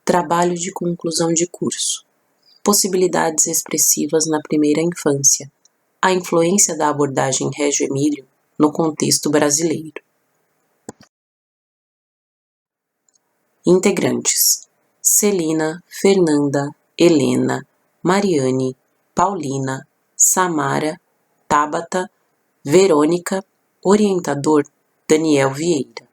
Trabalho de conclusão de curso. Possibilidades expressivas na primeira infância. A influência da abordagem Reggio Emílio no contexto brasileiro. Integrantes: Celina, Fernanda, Helena, Mariane, Paulina, Samara, Tabata, Verônica, orientador Daniel Vieira.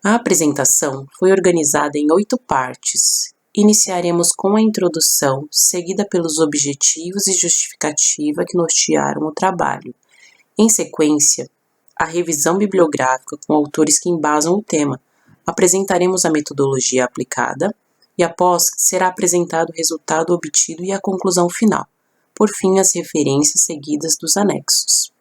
A apresentação foi organizada em 8 partes. Iniciaremos com a introdução, seguida pelos objetivos e justificativa que nortearam o trabalho. Em sequência, a revisão bibliográfica com autores que embasam o tema. Apresentaremos a metodologia aplicada e, após, será apresentado o resultado obtido e a conclusão final. Por fim, as referências seguidas dos anexos.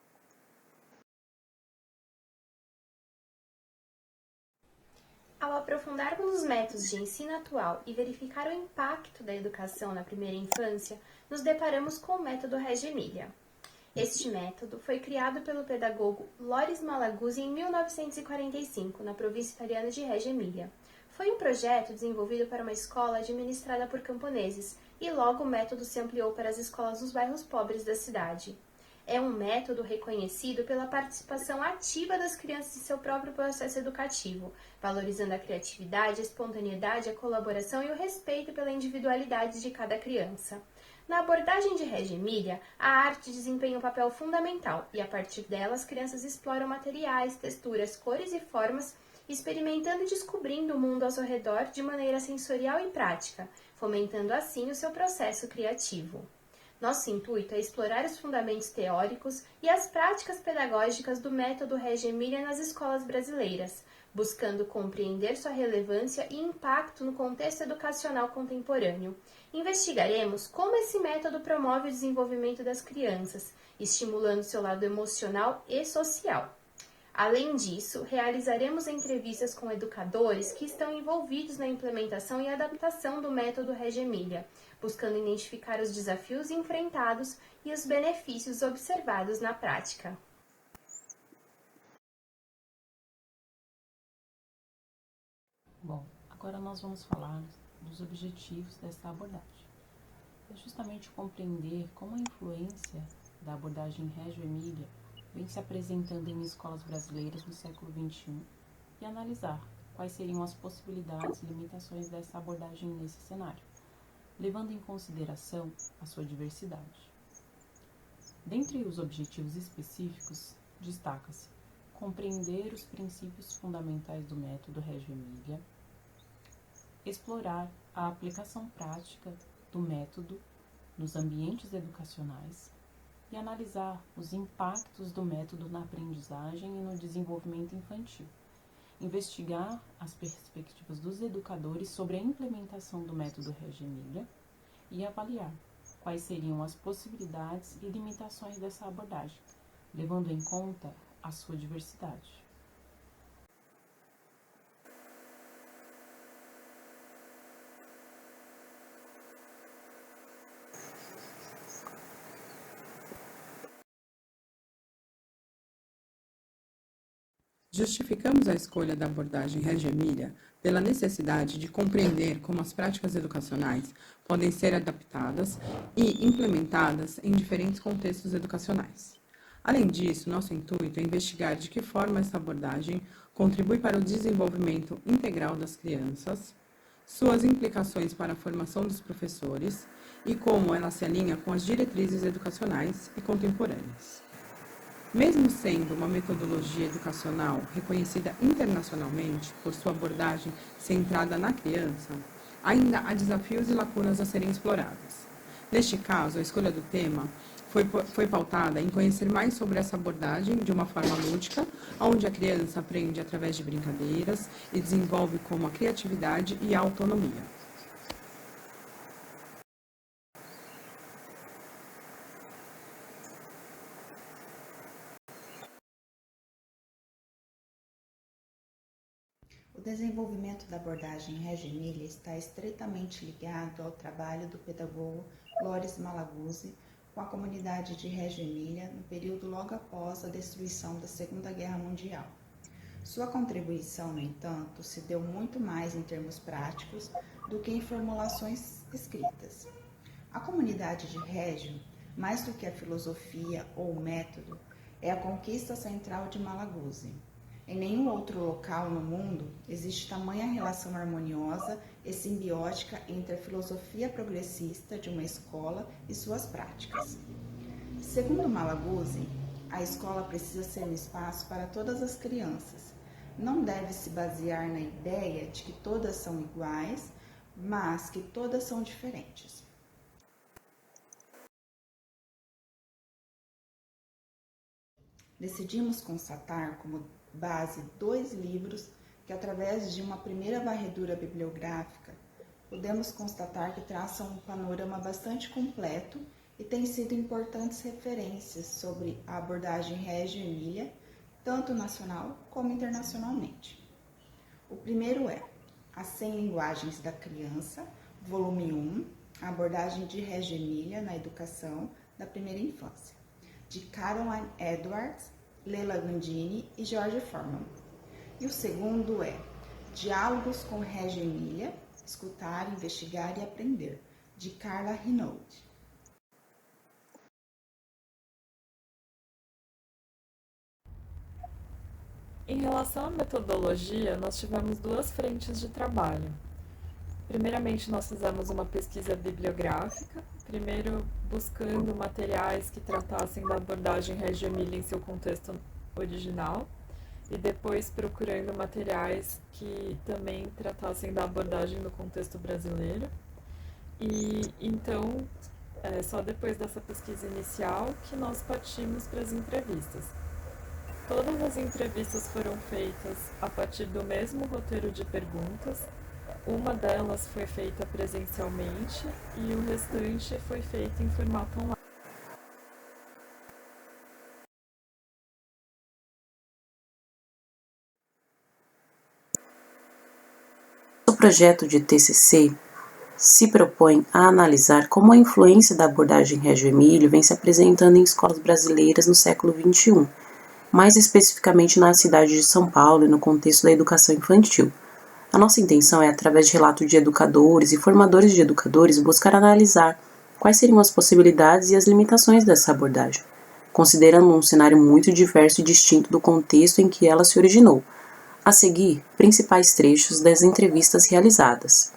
Ao aprofundarmos os métodos de ensino atual e verificar o impacto da educação na primeira infância, nos deparamos com o método Reggio Emília. Este método foi criado pelo pedagogo Loris Malaguzzi em 1945, na província italiana de Reggio Emília. Foi um projeto desenvolvido para uma escola administrada por camponeses, e logo o método se ampliou para as escolas dos bairros pobres da cidade. É um método reconhecido pela participação ativa das crianças em seu próprio processo educativo, valorizando a criatividade, a espontaneidade, a colaboração e o respeito pela individualidade de cada criança. Na abordagem de Reggio Emília, a arte desempenha um papel fundamental e, a partir dela, as crianças exploram materiais, texturas, cores e formas, experimentando e descobrindo o mundo ao seu redor de maneira sensorial e prática, fomentando assim o seu processo criativo. Nosso intuito é explorar os fundamentos teóricos e as práticas pedagógicas do método Reggio Emília nas escolas brasileiras, buscando compreender sua relevância e impacto no contexto educacional contemporâneo. Investigaremos como esse método promove o desenvolvimento das crianças, estimulando seu lado emocional e social. Além disso, realizaremos entrevistas com educadores que estão envolvidos na implementação e adaptação do método Reggio Emília, buscando identificar os desafios enfrentados e os benefícios observados na prática. Bom, agora nós vamos falar dos objetivos dessa abordagem. É justamente compreender como a influência da abordagem Reggio Emília vem se apresentando em escolas brasileiras no século XXI e analisar quais seriam as possibilidades e limitações dessa abordagem nesse cenário, levando em consideração a sua diversidade. Dentre os objetivos específicos, destaca-se compreender os princípios fundamentais do método Reggio Emília, explorar a aplicação prática do método nos ambientes educacionais e analisar os impactos do método na aprendizagem e no desenvolvimento infantil. Investigar as perspectivas dos educadores sobre a implementação do método Reggio Emília e avaliar quais seriam as possibilidades e limitações dessa abordagem, levando em conta a sua diversidade. Justificamos a escolha da abordagem Reggio Emília pela necessidade de compreender como as práticas educacionais podem ser adaptadas e implementadas em diferentes contextos educacionais. Além disso, nosso intuito é investigar de que forma essa abordagem contribui para o desenvolvimento integral das crianças, suas implicações para a formação dos professores e como ela se alinha com as diretrizes educacionais e contemporâneas. Mesmo sendo uma metodologia educacional reconhecida internacionalmente por sua abordagem centrada na criança, ainda há desafios e lacunas a serem exploradas. Neste caso, a escolha do tema foi pautada em conhecer mais sobre essa abordagem de uma forma lúdica, onde a criança aprende através de brincadeiras e desenvolve como a criatividade e a autonomia. O desenvolvimento da abordagem Reggio Emília está estreitamente ligado ao trabalho do pedagogo Loris Malaguzzi com a comunidade de Reggio Emília no período logo após a destruição da Segunda Guerra Mundial. Sua contribuição, no entanto, se deu muito mais em termos práticos do que em formulações escritas. A comunidade de Régio, mais do que a filosofia ou o método, é a conquista central de Malaguzzi. Em nenhum outro local no mundo existe tamanha relação harmoniosa e simbiótica entre a filosofia progressista de uma escola e suas práticas. Segundo Malaguzzi, a escola precisa ser um espaço para todas as crianças. Não deve se basear na ideia de que todas são iguais, mas que todas são diferentes. Decidimos constatar como base 2 livros que, através de uma primeira varredura bibliográfica, podemos constatar que traçam um panorama bastante completo e têm sido importantes referências sobre a abordagem Reggio Emilia, tanto nacional como internacionalmente. O primeiro é As 100 Linguagens da Criança, volume 1, a abordagem de Reggio Emilia na educação da primeira infância, de Caroline Edwards, Leila Gandini e George Forman. E o segundo é Diálogos com Reggio Emilia, Escutar, Investigar e Aprender, de Carla Hinault. Em relação à metodologia, nós tivemos 2 frentes de trabalho. Primeiramente, nós fizemos uma pesquisa bibliográfica, primeiro buscando materiais que tratassem da abordagem Reggio Emilia em seu contexto original, e depois procurando materiais que também tratassem da abordagem no contexto brasileiro. E então, só depois dessa pesquisa inicial que nós partimos para as entrevistas. Todas as entrevistas foram feitas a partir do mesmo roteiro de perguntas. Uma delas foi feita presencialmente e o restante foi feito em formato online. O projeto de TCC se propõe a analisar como a influência da abordagem Reggio Emilia vem se apresentando em escolas brasileiras no século XXI, mais especificamente na cidade de São Paulo e no contexto da educação infantil. A nossa intenção é, através de relatos de educadores e formadores de educadores, buscar analisar quais seriam as possibilidades e as limitações dessa abordagem, considerando um cenário muito diverso e distinto do contexto em que ela se originou. A seguir, principais trechos das entrevistas realizadas.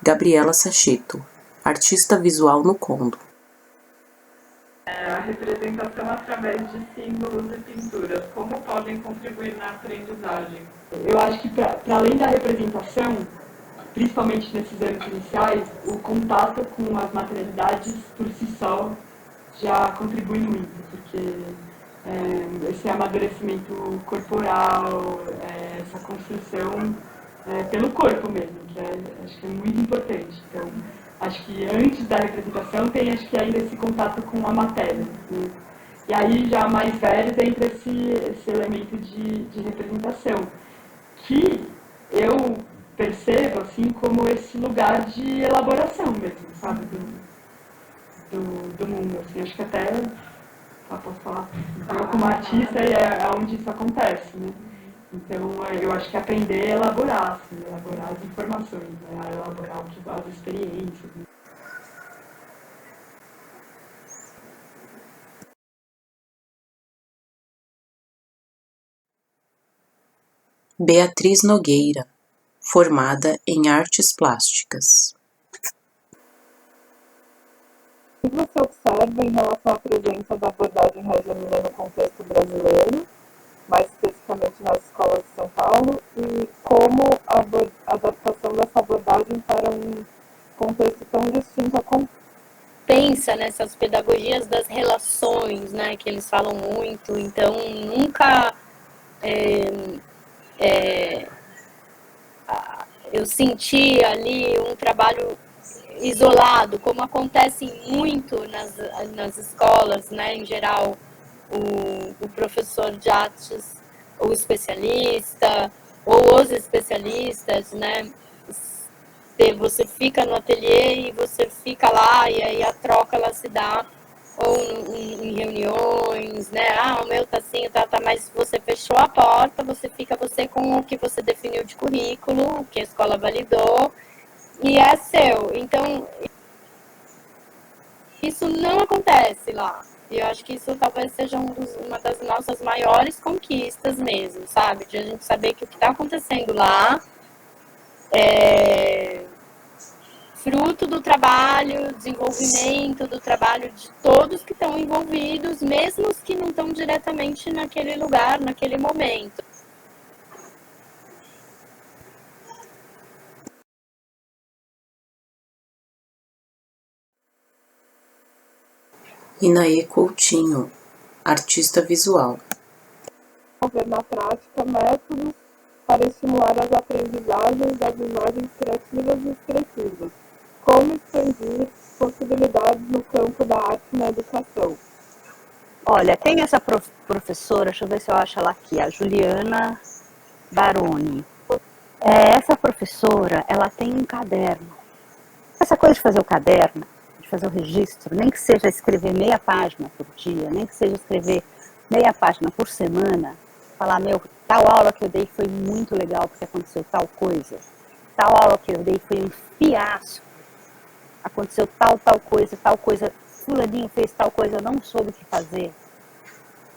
Gabriela Sachetto, artista visual no Condo. A representação através de símbolos e pinturas, como podem contribuir na aprendizagem? Eu acho que, para além da representação, principalmente nesses anos iniciais, o contato com as materialidades por si só já contribui muito, porque esse amadurecimento corporal, essa construção pelo corpo mesmo, que acho que é muito importante. Então, acho que antes da representação tem ainda esse contato com a matéria, né? E aí já mais velhos entra esse elemento de representação, que eu percebo assim como esse lugar de elaboração mesmo, sabe, do mundo. Assim, acho que até, posso falar, eu como artista é onde isso acontece, né? Então, eu acho que aprender é elaborar, assim, elaborar as informações, né? Elaborar as experiências. Né? Beatriz Nogueira, formada em artes plásticas. O que você observa em relação à presença da abordagem Reggio Emilia no contexto brasileiro, mais especificamente nas escolas de São Paulo, e como a adaptação dessa abordagem para um contexto tão distinto como pensa nessas pedagogias das relações, né, que eles falam muito, então nunca eu senti ali um trabalho isolado, como acontece muito nas escolas, né, em geral, o professor de artes, o especialista, ou os especialistas, né, você fica no ateliê e você fica lá, e aí a troca ela se dá ou em reuniões, né? Ah, o meu tá assim, tá, mas você fechou a porta, você fica com o que você definiu de currículo, que a escola validou, e é seu. Então, isso não acontece lá. E eu acho que isso talvez seja uma das nossas maiores conquistas mesmo, sabe? De a gente saber que o que está acontecendo lá é fruto do trabalho, desenvolvimento do trabalho de todos que estão envolvidos, mesmo os que não estão diretamente naquele lugar, naquele momento. Inaê Coutinho, artista visual. Desenvolver na prática métodos para estimular as aprendizagens das imagens criativas e expressivas. Como expandir possibilidades no campo da arte na educação. Olha, tem essa professora, deixa eu ver se eu acho ela aqui, a Juliana Baroni. Essa professora, ela tem um caderno. Essa coisa de fazer o caderno, de fazer o registro, nem que seja escrever meia página por dia, nem que seja escrever meia página por semana, falar, tal aula que eu dei foi muito legal porque aconteceu tal coisa. Tal aula que eu dei foi um fiasco. Aconteceu tal coisa, fulaninho fez tal coisa, eu não soube o que fazer.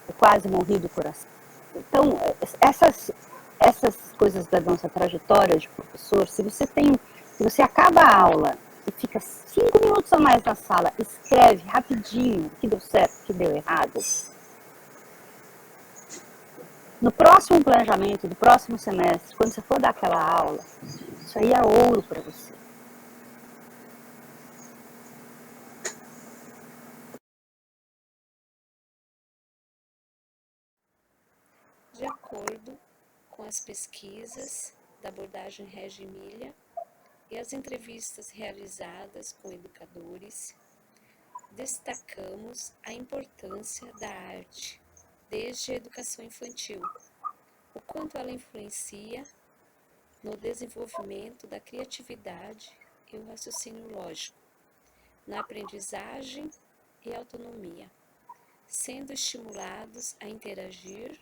Eu quase morri do coração. Então, essas coisas da nossa trajetória de professor, se você acaba a aula e fica 5 minutos a mais na sala, escreve rapidinho o que deu certo, o que deu errado. No próximo planejamento, do próximo semestre, quando você for dar aquela aula, isso aí é ouro para você. De acordo com as pesquisas da abordagem Reggio Emilia e as entrevistas realizadas com educadores, destacamos a importância da arte desde a educação infantil, o quanto ela influencia no desenvolvimento da criatividade e o raciocínio lógico, na aprendizagem e autonomia, sendo estimulados a interagir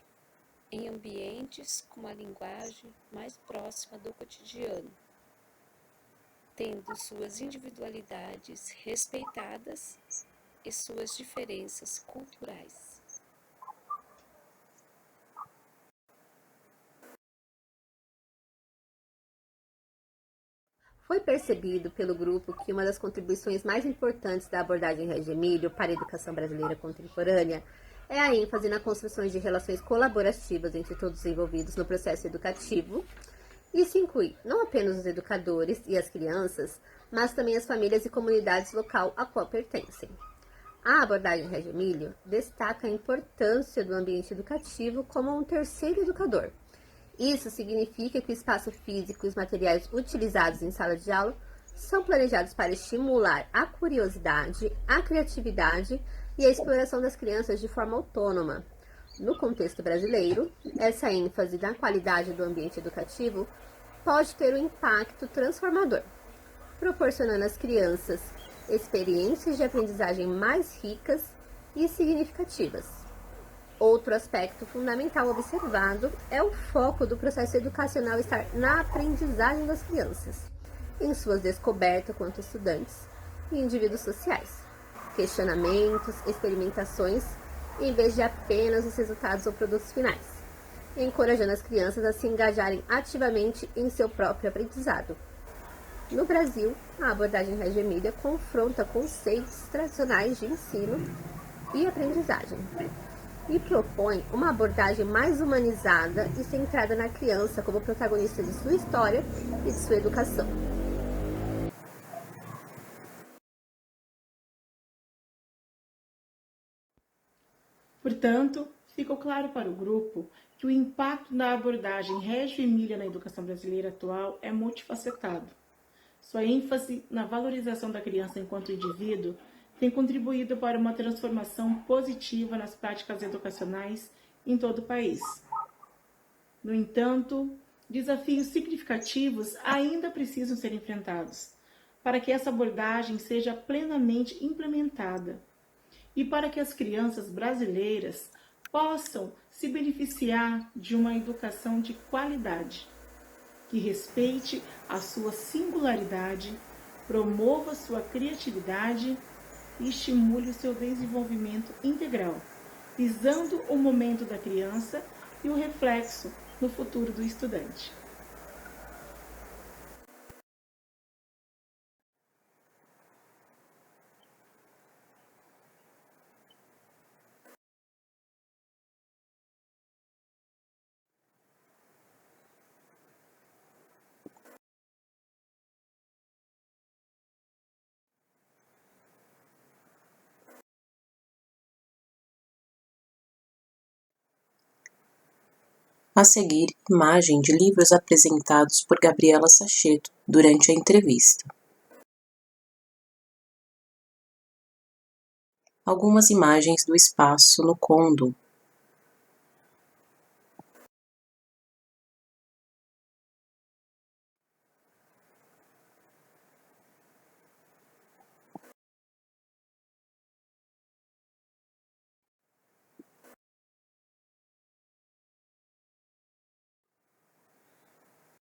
em ambientes com uma linguagem mais próxima do cotidiano, tendo suas individualidades respeitadas e suas diferenças culturais. Foi percebido pelo grupo que uma das contribuições mais importantes da abordagem Reggio Emilia para a educação brasileira contemporânea é a ênfase na construção de relações colaborativas entre todos os envolvidos no processo educativo. Isso inclui não apenas os educadores e as crianças, mas também as famílias e comunidades local a qual pertencem. A abordagem Reggio Emilia destaca a importância do ambiente educativo como um terceiro educador. Isso significa que o espaço físico e os materiais utilizados em sala de aula são planejados para estimular a curiosidade, a criatividade e a exploração das crianças de forma autônoma. No contexto brasileiro, essa ênfase na qualidade do ambiente educativo pode ter um impacto transformador, proporcionando às crianças experiências de aprendizagem mais ricas e significativas. Outro aspecto fundamental observado é o foco do processo educacional estar na aprendizagem das crianças, em suas descobertas quanto estudantes e indivíduos sociais, questionamentos, experimentações, em vez de apenas os resultados ou produtos finais, encorajando as crianças a se engajarem ativamente em seu próprio aprendizado. No Brasil, a abordagem Reggio Emilia confronta conceitos tradicionais de ensino e aprendizagem e propõe uma abordagem mais humanizada e centrada na criança como protagonista de sua história e de sua educação. Portanto, ficou claro para o grupo que o impacto da abordagem Reggio Emilia na educação brasileira atual é multifacetado. Sua ênfase na valorização da criança enquanto indivíduo tem contribuído para uma transformação positiva nas práticas educacionais em todo o país. No entanto, desafios significativos ainda precisam ser enfrentados para que essa abordagem seja plenamente implementada. e para que as crianças brasileiras possam se beneficiar de uma educação de qualidade, que respeite a sua singularidade, promova sua criatividade e estimule o seu desenvolvimento integral, visando o momento da criança e o reflexo no futuro do estudante. A seguir, imagem de livros apresentados por Gabriela Saccheto durante a entrevista. Algumas imagens do espaço no Condom,